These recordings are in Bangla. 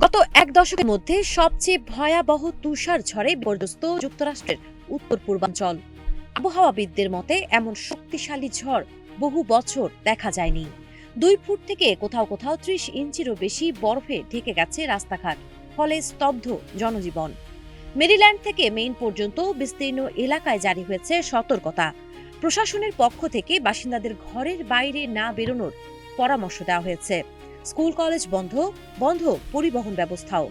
গত এক দশকের মধ্যে সবচেয়ে ভয়াবহ তুষার ঝড়ে বিপর্যস্ত যুক্তরাষ্ট্রের উত্তর পূর্বাঞ্চল। আবহাওয়াবিদদের মতে এমন শক্তিশালী ঝড় বহু বছর দেখা যায়নি। 2 ফুট থেকে কোথাও কোথাও 30 ইঞ্চিরও বেশি বরফে ঢেকে গেছে রাস্তাঘাট, ফলে স্তব্ধ জনজীবন। মেরিল্যান্ড থেকে মেইন পর্যন্ত বিস্তীর্ণ এলাকায় জারি হয়েছে সতর্কতা। প্রশাসনের পক্ষ থেকে বাসিন্দাদের ঘরের বাইরে না বেরোনোর পরামর্শ দেওয়া হয়েছে। স্কুল কলেজ বন্ধ, পরিবহন ব্যবস্থাও।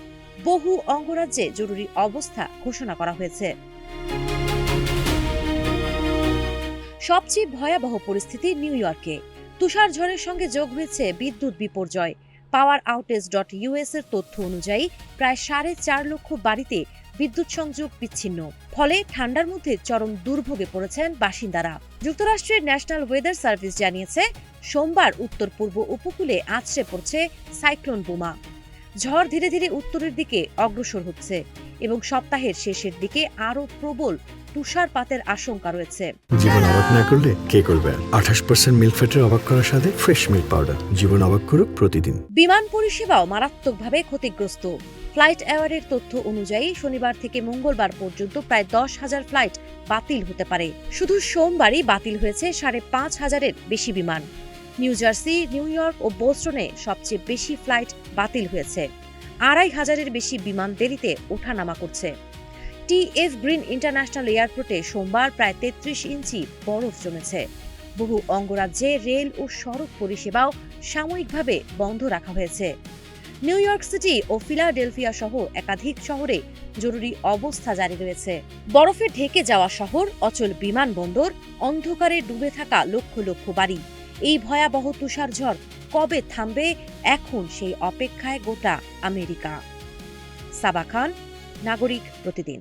বহু অঙ্গরাজ্যে জরুরি অবস্থা ঘোষণা করা হয়েছে। সবচেয়ে ভয়াবহ পরিস্থিতি নিউ ইয়র্কে। তুষার ঝড়ের সঙ্গে যোগ হয়েছে বিদ্যুৎ বিপর্যয়। পাওয়ার আউটেজ .us এর তথ্য অনুযায়ী প্রায় 4.5 লক্ষ বাড়িতে বিদ্যুৎ সংযোগ বিচ্ছিন্ন। ফলে ঠান্ডার মধ্যে চরম দুর্ভোগে পড়েছেন বাসিন্দারা। যুক্তরাষ্ট্রের ন্যাশনাল ওয়েদার সার্ভিস জানিয়েছে, সোমবার উত্তর পূর্ব উপকূলে আছড়ে পড়ছে সাইক্লোন বুমা। ঝড় ধীরে ধীরে উত্তরের দিকে অগ্রসর হচ্ছে এবং সপ্তাহের শেষের দিকে আরও প্রবল তুষারপাতের আশঙ্কা রয়েছে। জীবন অবাক না করলে কে করবে? 28% মিল্ক ফ্যাটের অবাক করার সাথে ফ্রেশ মিল্ক পাউডার। জীবন অবাক করুক প্রতিদিন। বিমান পরিষেবাও মারাত্মকভাবে ক্ষতিগ্রস্ত। ফ্লাইট অ্যাওয়ারের তথ্য অনুযায়ী শনিবার থেকে মঙ্গলবার পর্যন্ত প্রায় 10,000 ফ্লাইট বাতিল হতে পারে। শুধু সোমবারই বাতিল হয়েছে 5,500-এর বেশি বিমান। নিউ জার্সি, নিউ ইয়র্ক ও বোস্টনে সবচেয়ে বেশি ফ্লাইট বাতিল হয়েছে। 2,500-এর বেশি বিমান দেরিতে ওঠানামা করছে। TF গ্রিন ইন্টারন্যাশনাল এয়ারপোর্টে সোমবার প্রায় 33 ইঞ্চি বরফ জমেছে। বহু অঙ্গরাজ্যে রেল ও সড়ক পরিষেবাও সাময়িকভাবে বন্ধ রাখা হয়েছে। নিউ ইয়র্ক সিটি ও ফিলাডেলফিয়া সহ একাধিক শহরে জরুরি অবস্থা জারি রয়েছে। বরফে ঢেকে যাওয়া শহর, অচল বিমানবন্দর, অন্ধকারে ডুবে থাকা লক্ষ লক্ষ বাড়ি। এই ভয়াবহ তুষারঝড় কবে থামবে, এখন সেই অপেক্ষায় গোটা আমেরিকা। সাবা খান, নাগরিক প্রতিদিন।